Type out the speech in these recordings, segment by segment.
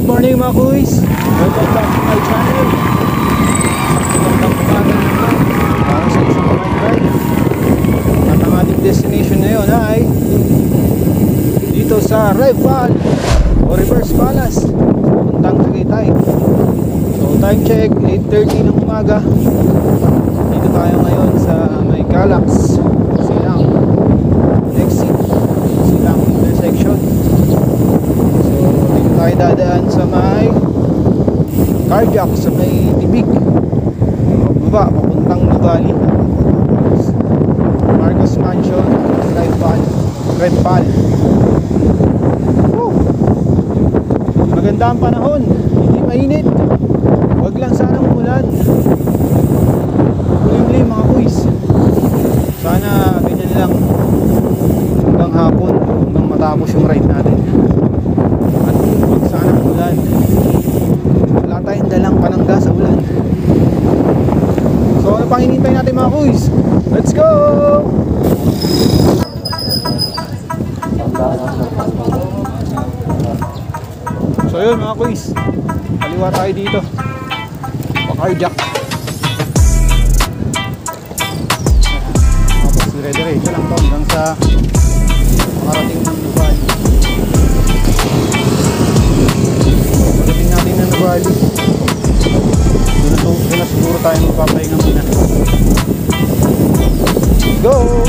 Good morning mga kuys! Welcome back to my channel. Para sa isang night ride. At ang ating destination ngayon ay dito sa Rival o Reverse Palace, puntang Tagaytay. So time check, 8:30 ng umaga. Dito tayo ngayon sa may Galax Silang exit, Silang intersection. So dito tayo dadaan sa may Cardiac, sa may Tibig, baba papuntang Nuvali, Marcos Mansion, Red Pal. Maganda ang panahon, hindi mainit, wag lang sanang umulan. Limlim mga kuys, sana ganyan lang hanggang hapon, hanggang matapos yung ride natin. At wag sanang umulan, wala tayong dalang panangga sa ulan. So ano pang hinihintay natin mga kuys? Let's go! So yun mga kuys, kaliwa tayo dito pa-Cardiac. Tapos dire-diretso lang to hanggang sa makarating ng Nuvali. Pagdating natin ng Nuvali, doon na siguro tayo magpapahinga muna. Go!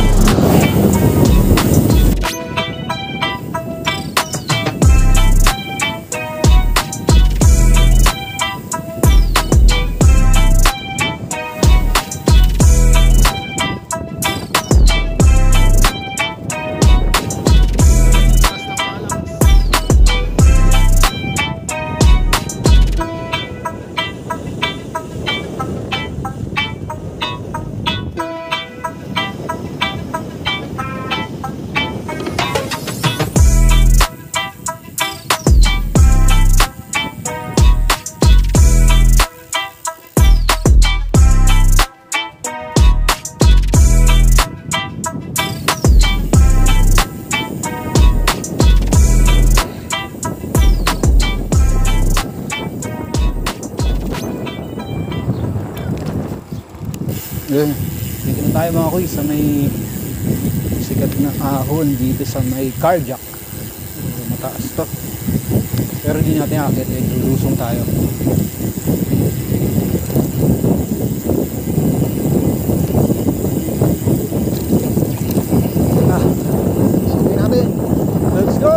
Dito na tayo mga kuys sa may sikat na ahon dito sa may Cardiac. Mataas to, pero di natin akit, lulusong tayo. Sige natin, let's go!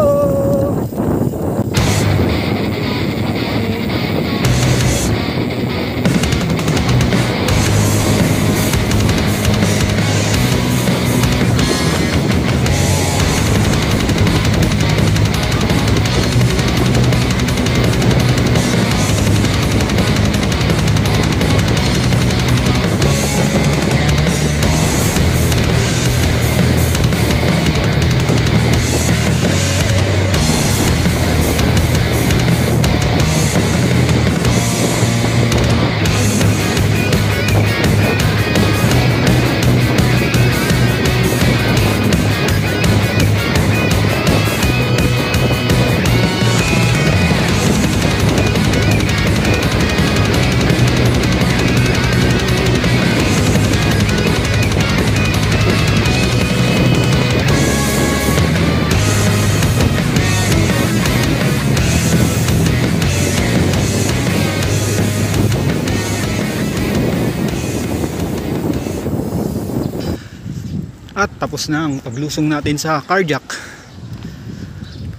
At tapos na ang paglusong natin sa Cardiac.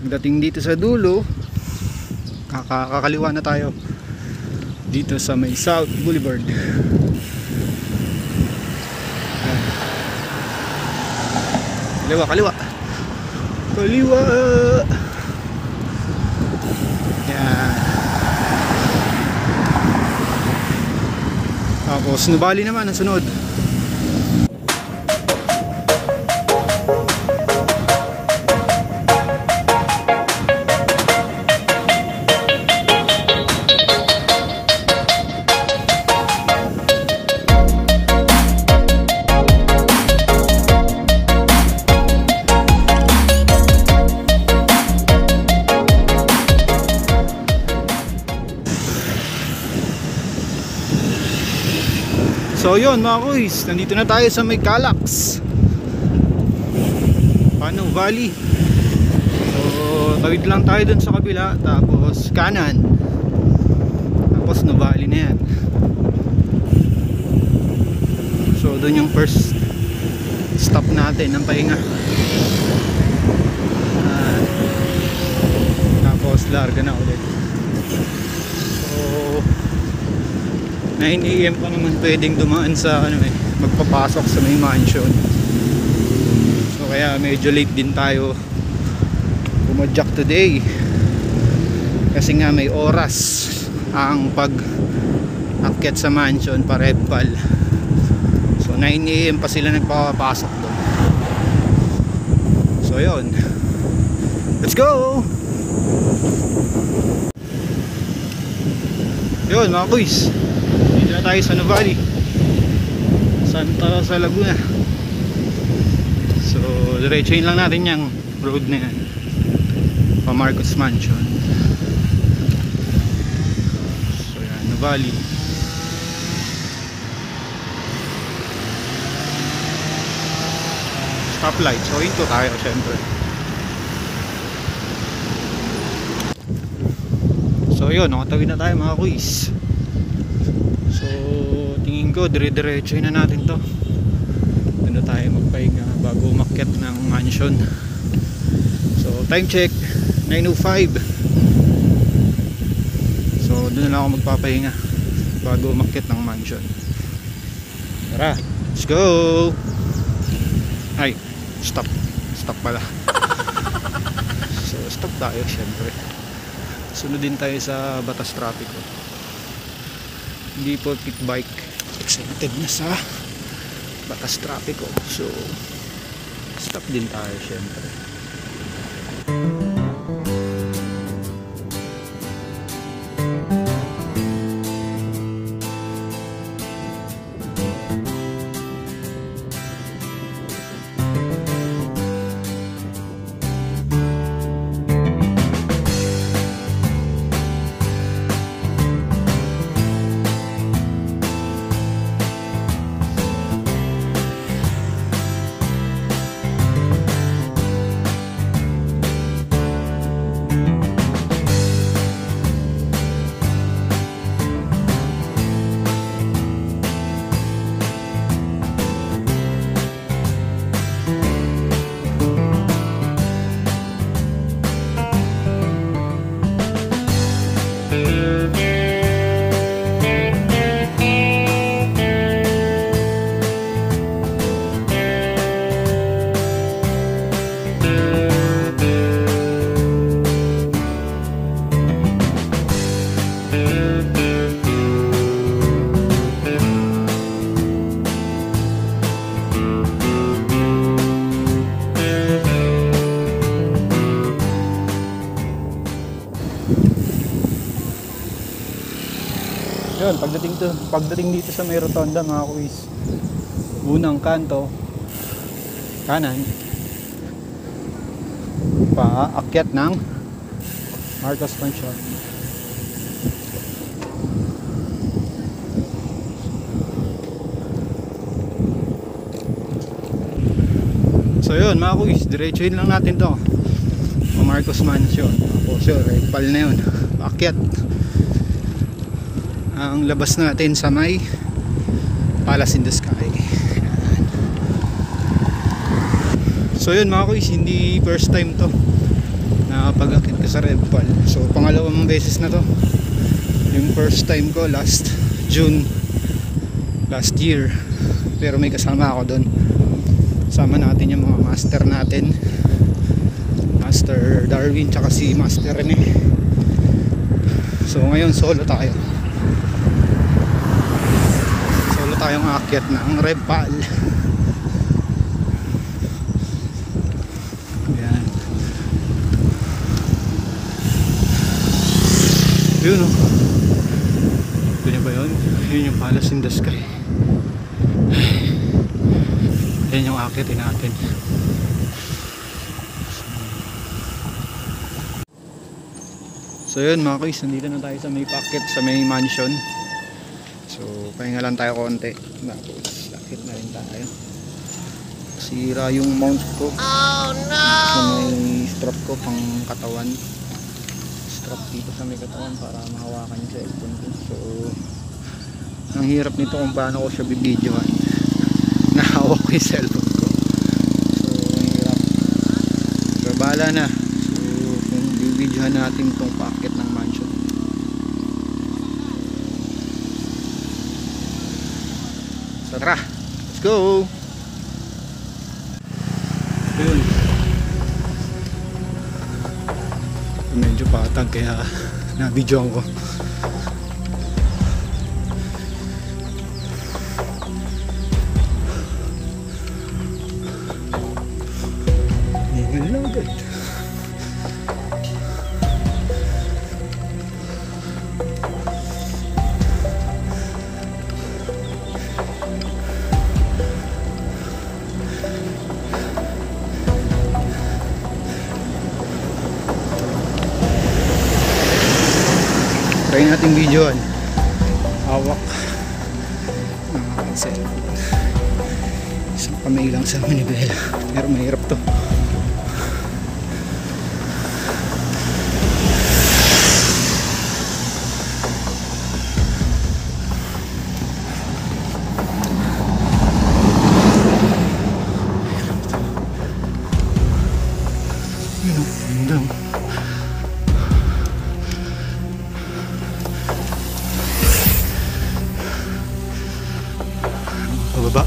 Pagdating dito sa dulo, kakaliwa na tayo dito sa may South Boulevard. Kaliwa yan. Tapos Nuvali naman ang sunod. So yun mga kuys, nandito na tayo sa may Calax, Pano Valley. So tawid lang tayo dun sa kabila, tapos kanan, tapos Nuvali na yan. So dun yung first stop natin ng pahinga. Tapos larga na ulit. So 9 AM pa naman pwedeng dumaan sa magpapasok sa may mansion. So kaya medyo late din tayo pumadyak today, kasi nga may oras ang pag-akyat sa mansion pa Rebpal. So 9 AM pa sila nagpapasok doon. So yun, let's go! Yun mga kuys, dito na tayo sa Nuvali, Santa Rosa, Laguna. So diretsuhin lang natin yung road na yan pa Marcos Mansion. So yan, Nuvali. Stoplight, so ito tayo syempre. So yun, nakatawid na tayo mga kuys. So tingin ko dire-diretsuhin na natin to. Doon na tayo magpahinga bago umakyat ng mansion. So time check 9:05. So doon na lang ako magpapahinga bago umakyat ng mansion. Tara, let's go! Ay, stop pala. So stop tayo syempre. Sunod din tayo sa batas trapiko. Hindi po pit bike exempted na sa batas trapiko. So stop din tayo syempre. Yun, pagdating dito sa may rotonda mga kuis, unang kanto kanan, paakyat ng Marcos Mansion. So yun mga kuis, diretsuhin lang natin to sa Marcos Mansion. Tapos yun, Rebpal na yun, paakyat. Ang labas natin sa may Palace in the Sky. Ayan. So yun mga kuis, hindi first time to na pag-akit ko sa Rebpal. So pangalawang beses na to. Yung first time ko last June last year, pero may kasama ako doon. Sama natin yung mga master natin, Master Darwin tsaka si Master Rene. So ngayon solo tayo. Tayong aakyat ng Rebpal. Ayan. Yun o. Ito niya ba yun? Yun yung Palace in the Sky. Ayan yung aakitin natin. So yun mga kuys, nandito na tayo sa may packet, sa may mansion. So pahinga lang tayo konti, tapos lakit na rin tayo. Sira yung mount ko. Oh no! So may strap ko pang katawan, strap dito sa may katawan para mahawakan yung cellphone ko. So ang hirap nito kung paano ko siya bibidyohan. Nahawak ko yung cellphone ko, so ang hirap. Pero bahala na. So kung bibidyohan natin itong packet ng mansion. So tara, let's go! Yun, medyo patag kaya nabidyohan ko. Good. Try natin videoan. Hawak ng aking cellphone. Isang kamay lang sa manibela, pero mahirap to. Pababa.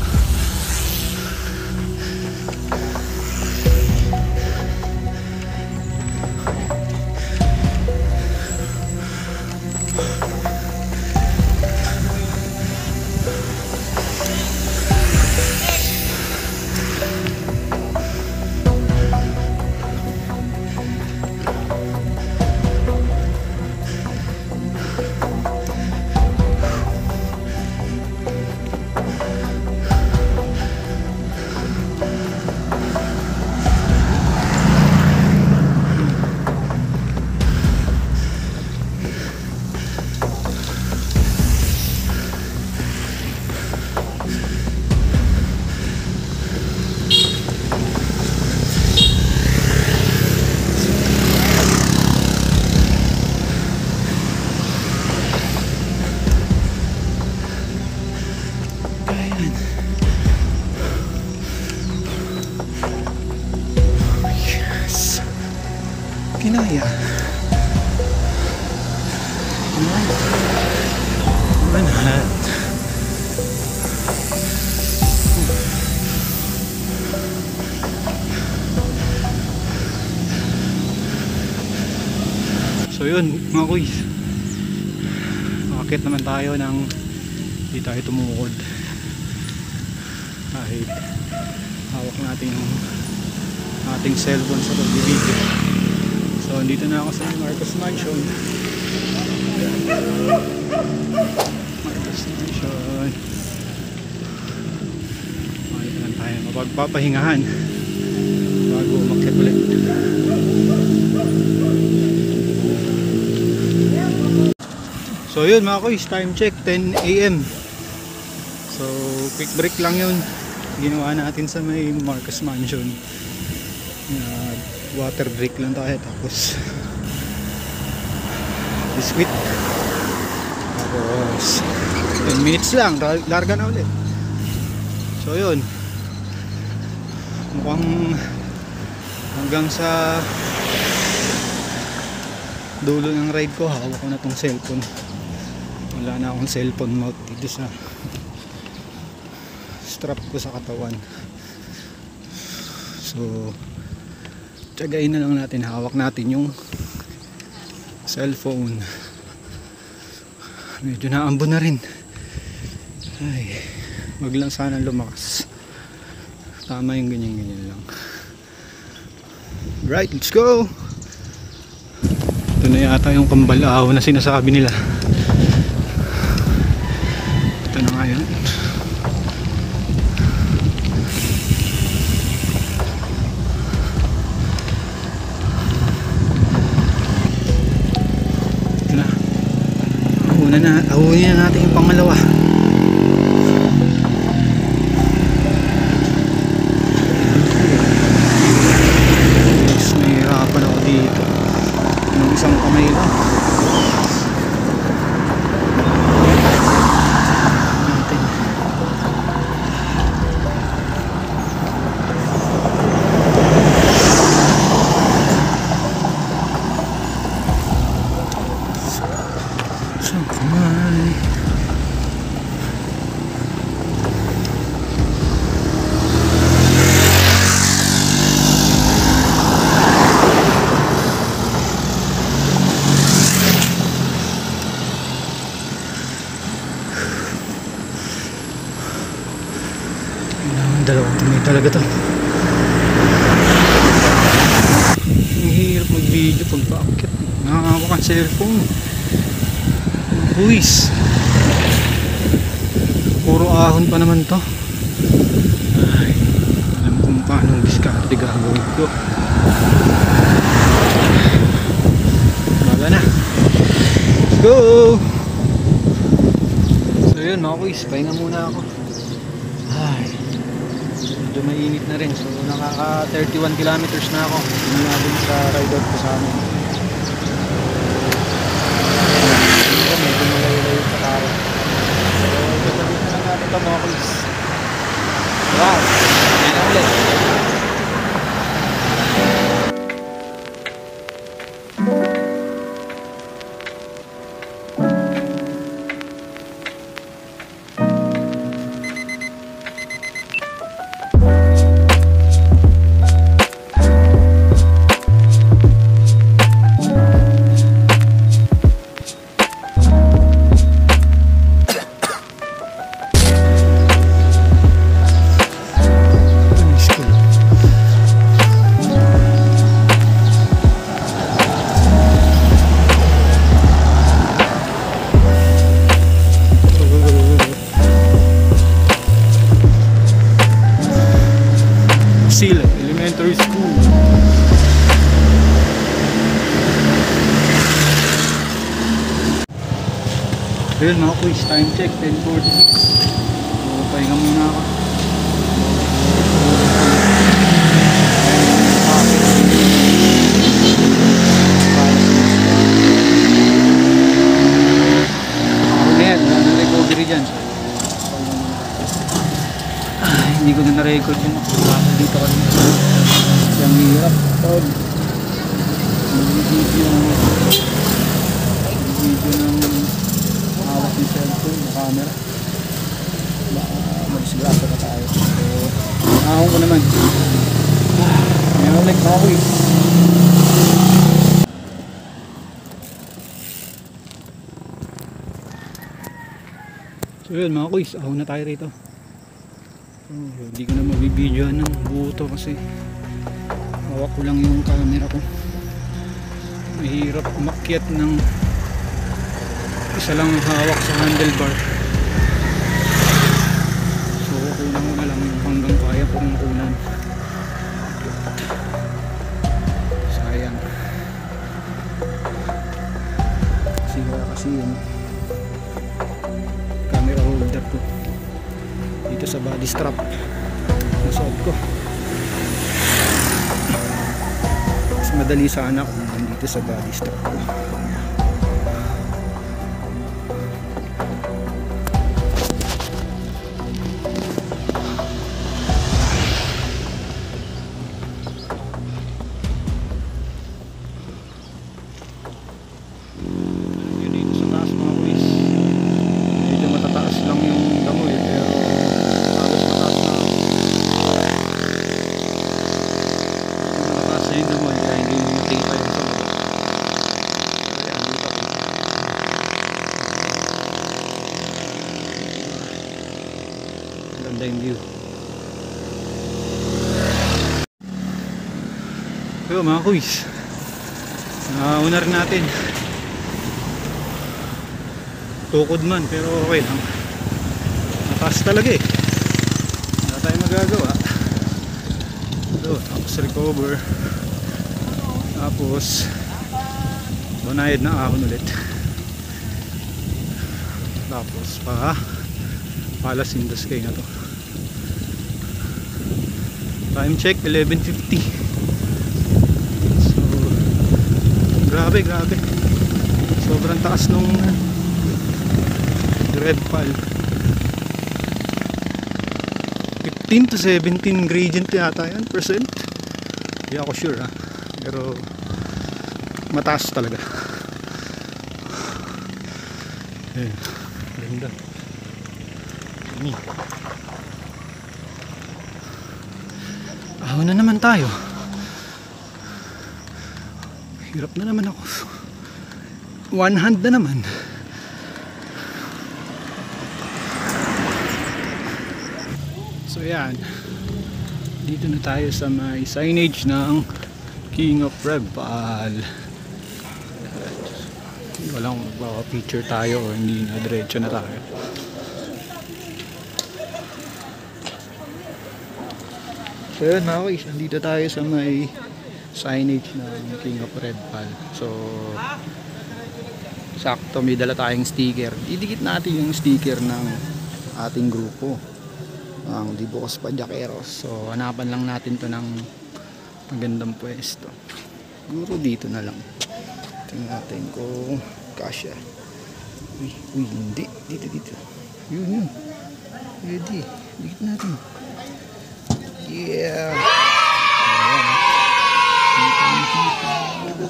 Kinaya. Manhat. So yun mga kuys, makakit naman tayo ng hindi tayo tumukod kahit hawak natin yung ating cellphone sa pagbibideo. So dito na ako sa Marcos Mansion. Marcos Mansion. Makita lang tayo mapagpapahingahan bago umakyat ulit. So yun mga kuys, time check 10 AM. So quick break lang yun ginawa natin sa may Marcos Mansion. Water break lang tayo, tapos biscuit, tapos 10 minutes lang, larga na ulit. So yun, mukhang hanggang sa dulo ng ride ko hawak ko na tong cellphone. Wala na akong cellphone mount dito sa strap ko sa katawan. So tiyagain na lang natin, hawak natin yung cellphone. Medyo naambo na rin. Ay, wag lang sana lumakas. Tama yung ganyan lang. Right, let's go. Ito na yata yung Kambalao na sinasabi nila. Ito na nga yun. Kunin na natin yung pangalawa. Yes, nahihirapan ako dito. Yung isang kamay lang. Dalawang tumay talaga to. Ang hirap mag video pag paakit. Nakakawak ang cellphone. Buwis. Puro ahon pa naman to. Ay, alam kung paano diskarte gagawin ko. Baga na. Let's go. So yun mga kuis, pahinga muna ako. Ay, medyo mainit na rin. So nakaka 31 kilometers na ako. Mula din sa ride out ko sa amin. Medyo malayo-layo sa tao. So gagawin na lang natin ito mga kuis. Wow! Yan na ulit. Elementary School. Ayun mga kuis, time check 10:46. So pahinga muna ako. Recovery dyan. Hindi ko na na-record yung dito kanina. Yung hirap pag mag-video ng hawak ng cellphone, ng camera. Mag-disgrasa pa tayo. So, ahon ko naman. Ngayon ulit mga kuis. So yun mga kuis, ahon na tayo rito. Hindi ko na mabibidyoan ng buo to kasi hawak ko lang yung camera ko. Mahirap umakyat ng isa lang hawak sa handlebar. So kulang ko na lang yung hanggang kaya kong kunan. Sayang. Kasi yung camera holder ko dito sa body strap nasuot ko. Mas madali sana kung nandito sa body strap ko. Yun dito sa taas mga kuis. Medyo matataas lang yung damo eh, pero halos mataas na. Mataas na yung damo kaya hindi makita yung sa baba. Kaya dito ako. Ganda yung view. So mga kuis, una rin natin. Tukod man pero okay lang. Mataas talaga eh. Wala tayong magagawa. So, tapos recover. Tapos banayad na ahon ulit. Tapos pa Palace in the Sky na to. Time check 11:50. So grabe sobrang taas nung Red Pal. 15 to 17 gradient yata yan percent. Hindi ako sure ha, pero mataas talaga. Ganda. Ahon na naman tayo. Hirap na naman ako. One hand na naman. So yan, dito na tayo sa may signage ng King of Red Pal. Walang magpapapicture tayo o hindi na, diretso na tayo. So yun mga guys, nandito tayo sa may signage ng King of Red Pal. So sakto may dala tayong sticker. Didikit natin yung sticker ng ating grupo, ang Dibukos Padyakeros. So hanapan lang natin to ng magandang pwesto. Siguro dito na lang. Tingnan natin kung kasya. Uy, hindi. Dito. Yun. Ready. Dikit natin. Yeah.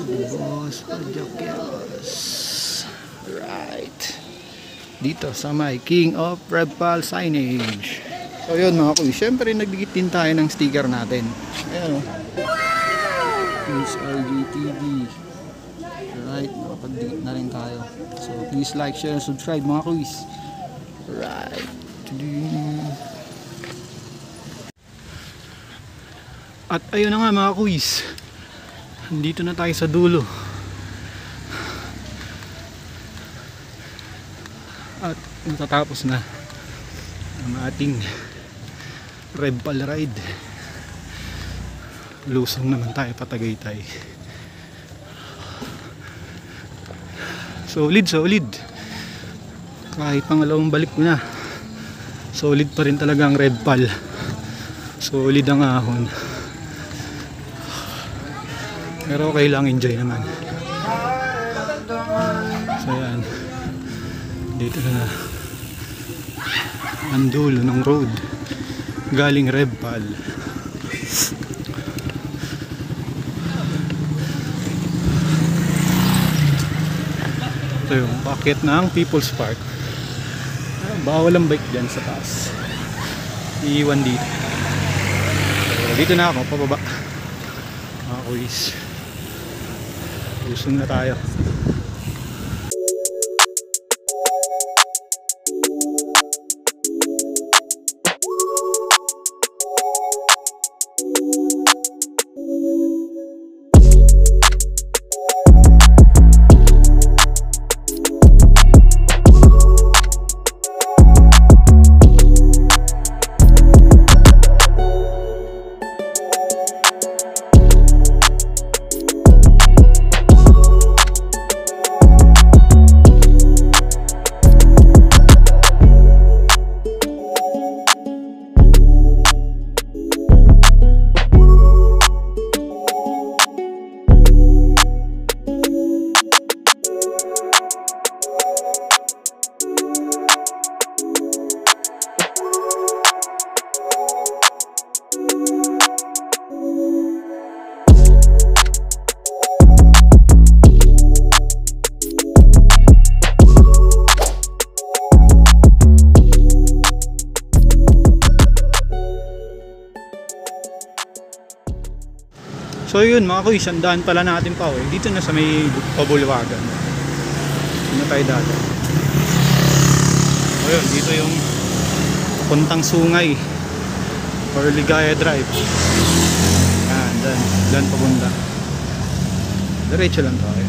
Dibukos Padyakeros. Right. Dito sa may King of Red Pal signage. So yun mga kuy, syempre nagdikit din tayo ng sticker natin. Ayan o. Please RGTV. Right, nakapagdikit na rin tayo. So please like, share, and subscribe mga kuys. Right. At ayun na nga mga kuys, nandito na tayo sa dulo. At natatapos na ang ating Red Pal ride. Lusong naman tayo pa Tagaytay. Solid. Kahit pangalawang balik ko na, solid pa rin talaga ang Red Pal. Solid ang ahon. Pero okay lang, enjoy naman. So yan, dito na ang dulo ng road galing Red Pal. Ito yung packet ng People's Park. Bawal ang bike dyan sa taas, iiwan dito. So, dito na ako pababa mga kuys. Lusong na tayo. So yun mga kuys, ang daan pala natin pa dito na sa may Pabulwagan. Dito tayo dati. So yun, dito yung puntang Sungay or Ligaya Drive. Yan, dyan papunta. Diretso lang tayo.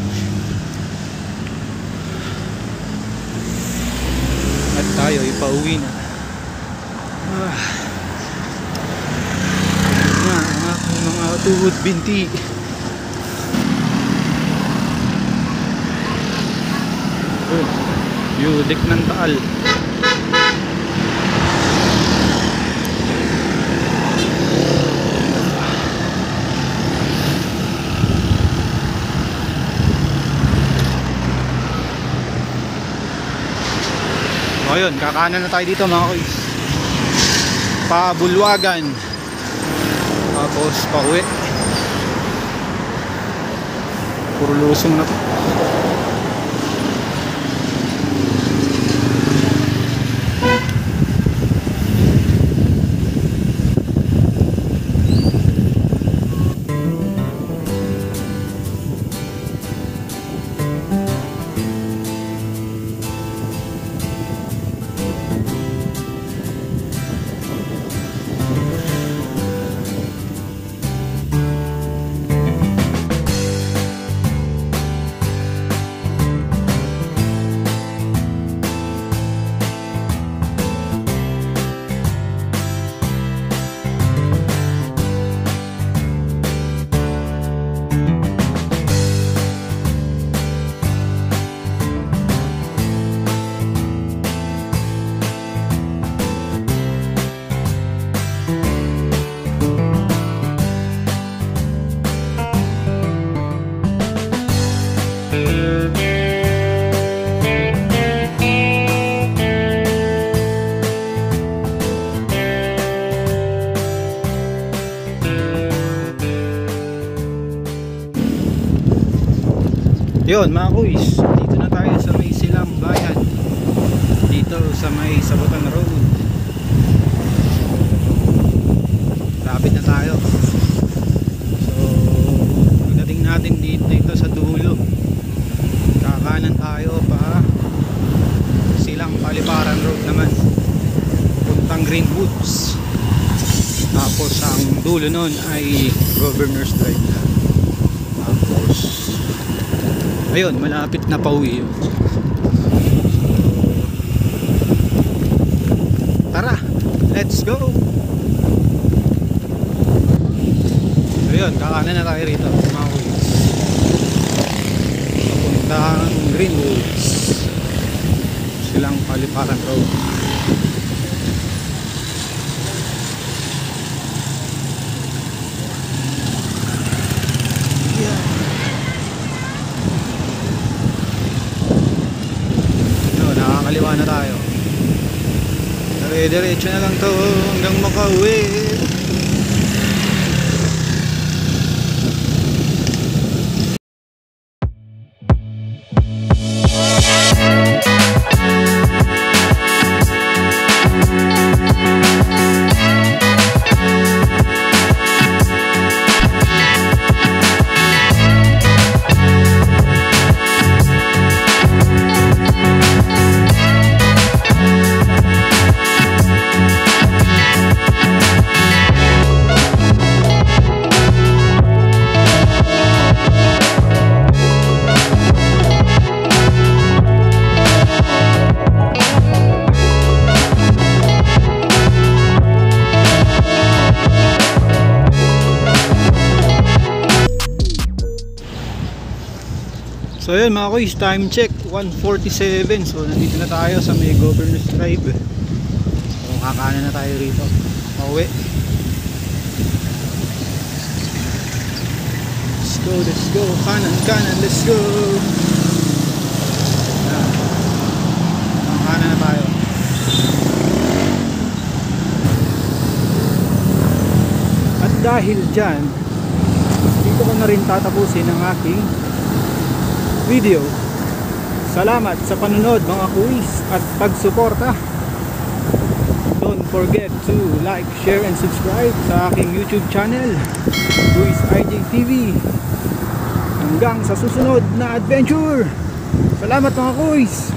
At tayo ipauwi na. Mga tuhod binti. Yudik ng Taal. O yun, kakanan na tayo dito mga kuys. Pabulwagan. Tapos pauwi. Puro lusong na to. Yun mga kuys, dito na tayo sa may Silang Bayan, dito sa may Sabutan Road. Lapit na tayo. So pagdating natin dito sa dulo, kakanan tayo pa Silang Paliparan Road naman, puntang Greenwoods. Tapos ang dulo nun ay Governor's Drive na. Tapos ayun, malapit na pauwi yun. Tara, let's go. Ayun, kakanan na tayo rito mga kuys. Papuntang Greenwoods, Silang Paliparan Road. Nakakaliwa na tayo. Diretso na lang to hanggang makauwi. So yun mga kuys, time check 1:47. So nandito na tayo sa may Governor's Drive. So kakanan na tayo rito, pauwi. Let's go, kanan, let's go. Kanan na tayo. At dahil dyan, dito ko na rin tatapusin ang aking video. Salamat sa panunod mga kuys at pagsuporta. Don't forget to like, share and subscribe sa aking YouTube channel, Kuys IJTV. Hanggang sa susunod na adventure. Salamat mga kuys.